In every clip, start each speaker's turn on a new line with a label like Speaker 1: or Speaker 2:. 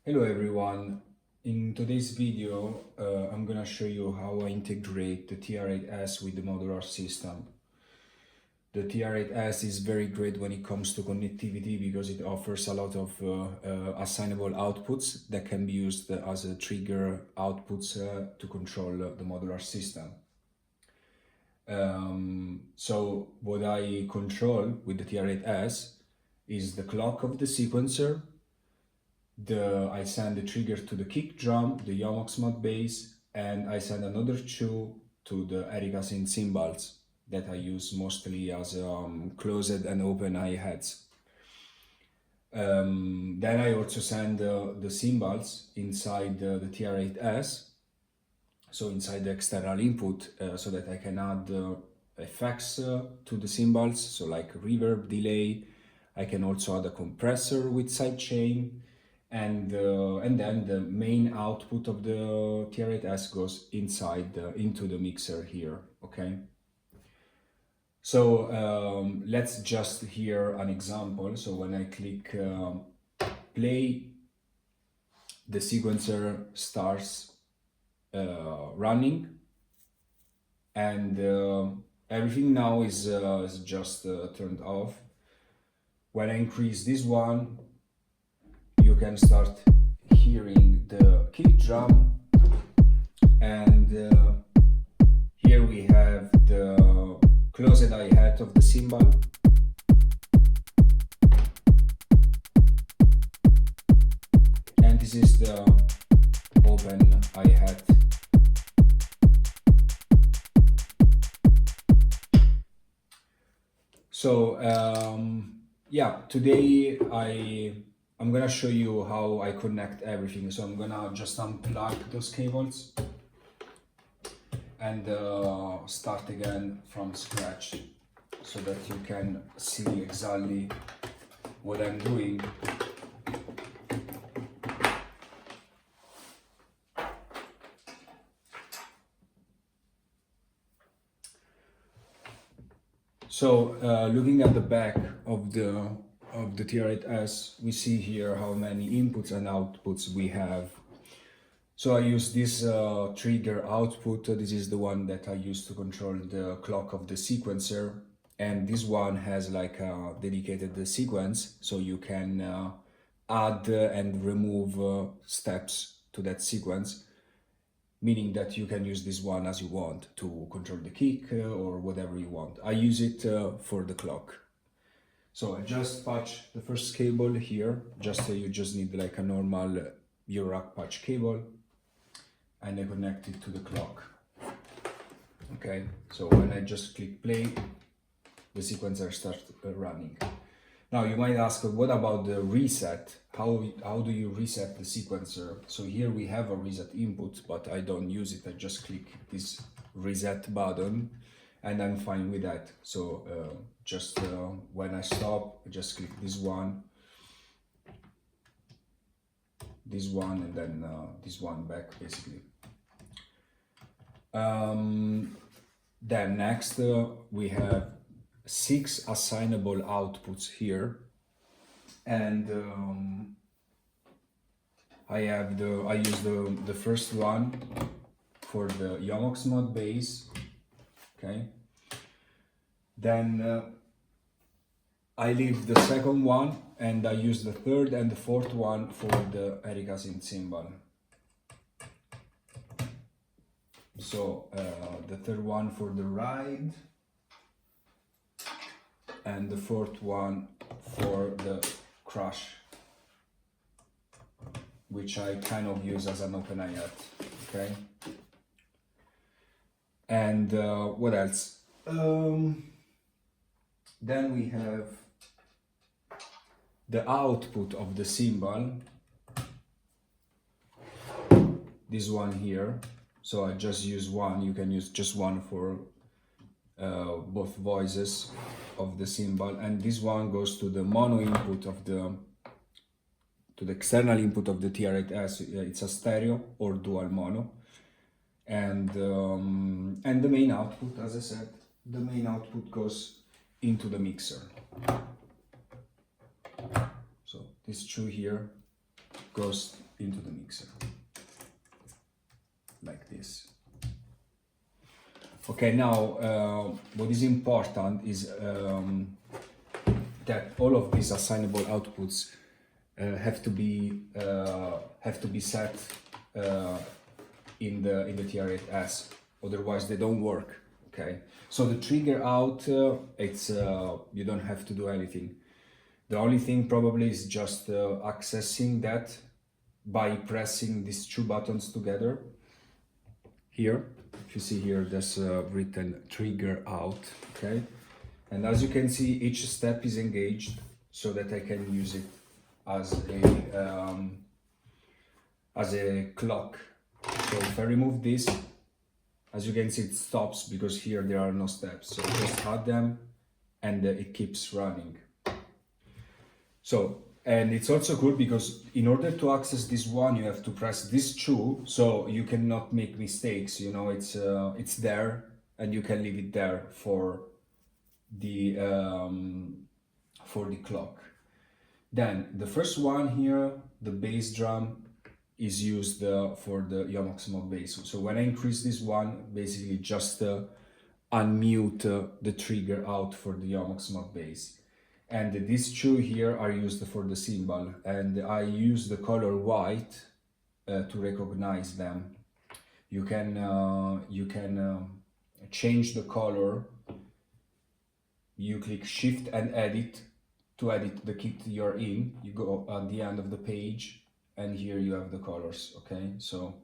Speaker 1: Hello everyone, in today's video I'm gonna show you how I integrate the TR-8S with the modular system. The TR-8S is very great when it comes to connectivity because it offers a lot of assignable outputs that can be used as a trigger outputs to control the modular system. So what I control with the TR-8S is the clock of the sequencer. I send the trigger to the kick drum, the Jomox Modbase, and I send another two to the Assignable cymbals that I use mostly as closed and open hi-hats. Then I also send the cymbals inside the TR-8S, so inside the external input, so that I can add effects to the cymbals, so like reverb, delay. I can also add a compressor with sidechain. And then the main output of the TR-8S goes inside into the mixer here, okay? So let's just hear an example. So when I click play, the sequencer starts running, and everything now is just turned off. When I increase this one, you can start hearing the kick drum, and here we have the closed hi-hat of the cymbal, and this is the open hi-hat. So yeah, today I'm gonna show you how I connect everything. So I'm gonna just unplug those cables and start again from scratch so that you can see exactly what I'm doing. So looking at the back of the TR-8S, we see here how many inputs and outputs we have. So I use this trigger output. This is the one that I use to control the clock of the sequencer, and this one has like a dedicated sequence, so you can add and remove steps to that sequence, meaning that you can use this one as you want to control the kick or whatever you want. I use it for the clock. So I just patch the first cable here, you just need like a normal Eurorack patch cable, and I connect it to the clock. Okay, so when I just click play, the sequencer starts running. Now you might ask, what about the reset? How do you reset the sequencer? So here we have a reset input, but I don't use it. I just click this reset button and I'm fine with that. So when I stop, I just click this one, and then this one back, basically. Then next we have 6 assignable outputs here, and I use the first one for the Jomox Modbase. Okay, then I leave the second one and I use the third and the fourth one for the Assignable cymbal. So the third one for the ride, and the fourth one for the crash, which I kind of use as an open hi-hat. Okay, and what else? Then we have the output of the cymbal, this one here. So I just use one. You can use just one for both voices of the cymbal, and this one goes to the mono input of the external input of the TR-8S. It's a stereo or dual mono, and the main output, as I said, the main output goes into the mixer. So this two here goes into the mixer, like this. Okay, now what is important is that all of these assignable outputs have to be set in the TR-8S, otherwise they don't work. Okay, so the trigger out, it's you don't have to do anything. The only thing probably is just accessing that by pressing these two buttons together. Here, if you see here, there's written trigger out. Okay, and as you can see, each step is engaged so that I can use it as a clock. So if I remove this, as you can see, it stops because here there are no steps. So just add them and it keeps running. So, and it's also cool because in order to access this one, you have to press this two, so you cannot make mistakes. You know, it's there, and you can leave it there for the clock. Then the first one here, the bass drum, is used for the Jomox Modbase. So when I increase this one, basically just unmute the trigger out for the Jomox Modbase. And these two here are used for the cymbal, and I use the color white to recognize them. You can change the color. You click Shift and Edit to edit the kit you're in. You go at the end of the page, and here you have the colors. Okay, so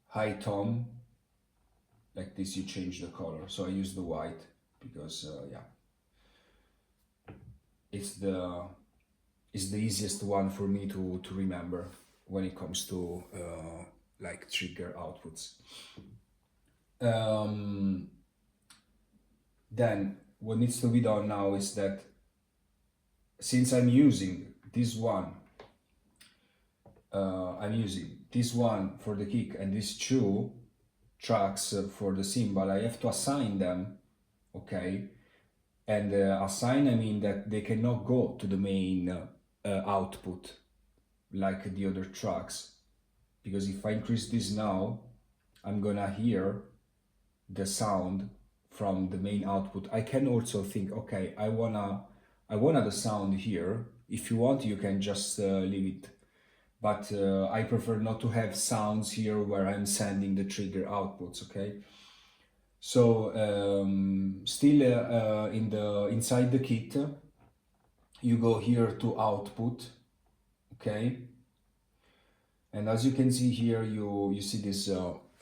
Speaker 1: high tom, like this, you change the color. So I use the white because yeah, it's the easiest one for me to remember when it comes to like trigger outputs. Then what needs to be done now is that since I'm using this one, I'm using this one for the kick and these two tracks for the cymbal, I have to assign them. Okay, and assign, I mean that they cannot go to the main output like the other tracks, because if I increase this now, I'm gonna hear the sound from the main output. I can also think, okay, I wanna the sound here. If you want, you can just leave it, but I prefer not to have sounds here where I'm sending the trigger outputs. Okay, so still inside the kit, you go here to output. Okay, and as you can see here, you see this.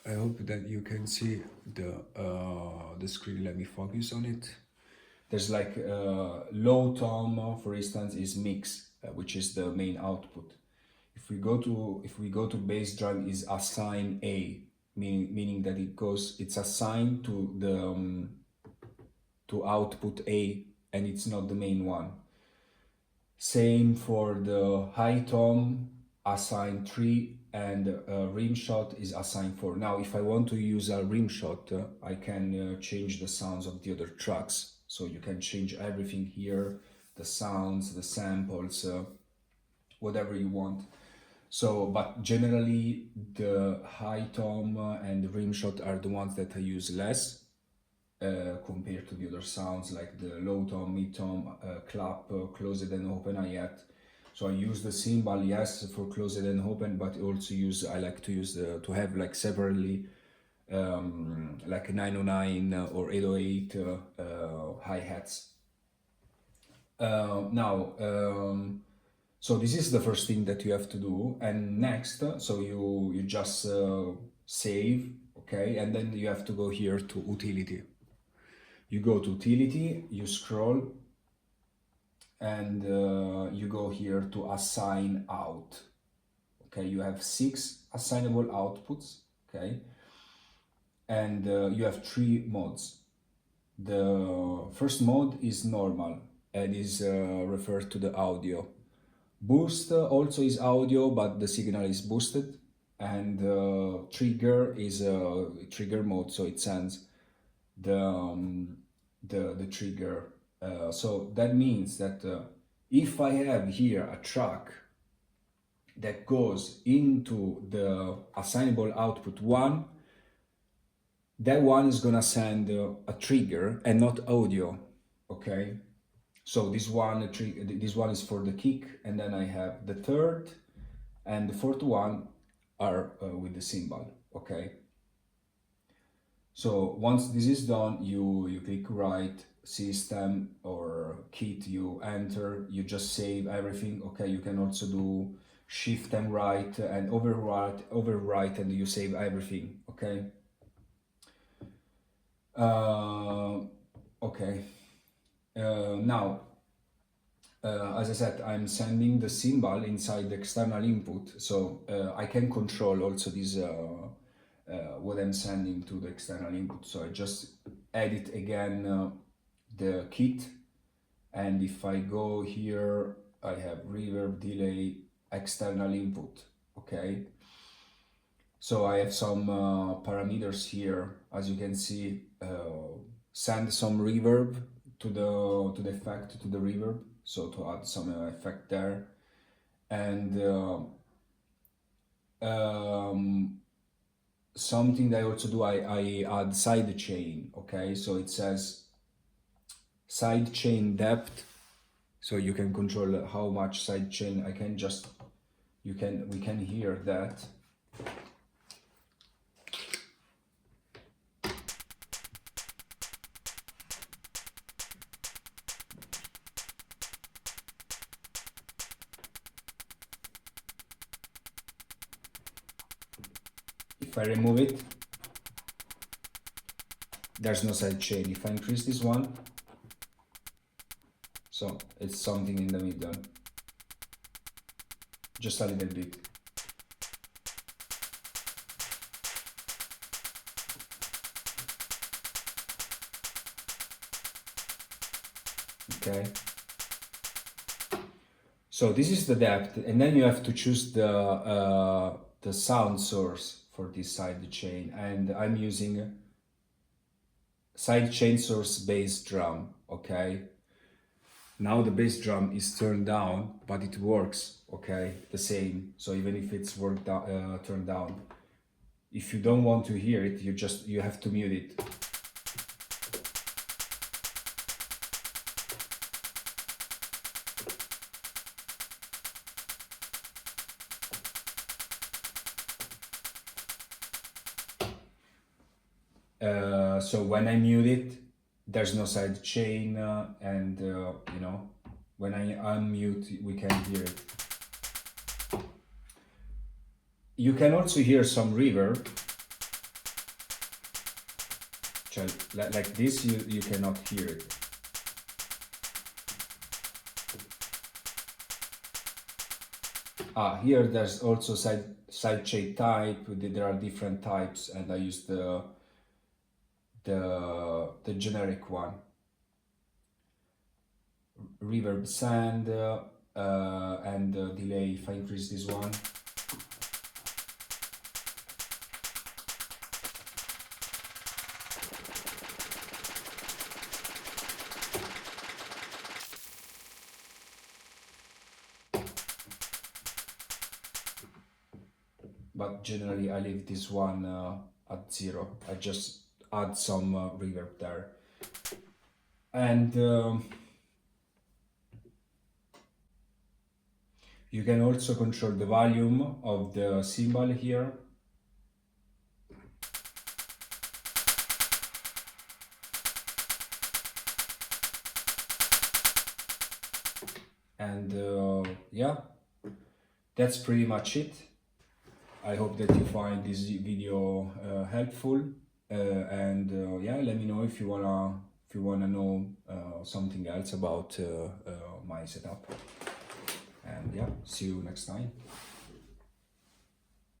Speaker 1: I hope that you can see the screen. Let me focus on it. There's like low tom, for instance, is mix, which is the main output. If we go to bass drum, is assign A, meaning that it's assigned to the to output A, and it's not the main one. Same for the high tom, assign 3, and rim shot is assigned 4. Now if I want to use a rim shot, I can change the sounds of the other tracks. So you can change everything here, the sounds, the samples, whatever you want. So, but generally the high tom and the rim shot are the ones that I use less compared to the other sounds, like the low tom, mid tom, clap, closed and open, hi-hat. So I use the cymbal, yes, for closed and open, but also I like to use to have like separately like 909 or 808 hi-hats. So this is the first thing that you have to do, and next, so you just save, okay, and then you have to go here to utility. You go to utility, you scroll, and you go here to assign out. Okay, you have 6 assignable outputs. Okay, and you have 3 modes. The first mode is normal and is referred to the audio. Boost also is audio, but the signal is boosted, and trigger is a trigger mode, so it sends the trigger. So that means that if I have here a track that goes into the assignable output 1, that one is gonna send a trigger and not audio, okay? So this one is for the kick, and then I have the third and the fourth one are with the cymbal, okay? So once this is done, you click write system or kit, you enter, you just save everything, okay? You can also do shift and write and overwrite, and you save everything, okay? Okay. Now, as I said, I'm sending the symbol inside the external input, so I can control also this what I'm sending to the external input. So I just edit again the kit, and if I go here, I have reverb, delay, external input, okay? So I have some parameters here, as you can see. Send some reverb to the effect, to the reverb, so to add some effect there, and something that I also do, I add side chain, okay? So it says side chain depth, so you can control how much side chain I can just, we can hear that. If I remove it, there's no side chain. If I increase this one, so it's something in the middle, just a little bit. Okay. So this is the depth, and then you have to choose the sound source for this side chain, and I'm using side chain source bass drum, okay? Now the bass drum is turned down, but it works, okay, the same. So even if it's turned down, if you don't want to hear it, you have to mute it. So when I mute it, there's no side chain, and you know, when I unmute, we can hear it. You can also hear some reverb. Like this, you cannot hear it. Here there's also side chain type. There are different types, and I use the generic one. Reverb send and delay. If I increase this one, but generally I leave this one at 0. I just add some reverb there, and you can also control the volume of the cymbal here. And yeah, that's pretty much it. I hope that you find this video helpful, and yeah, let me know if you wanna know something else about my setup. And yeah, see you next time.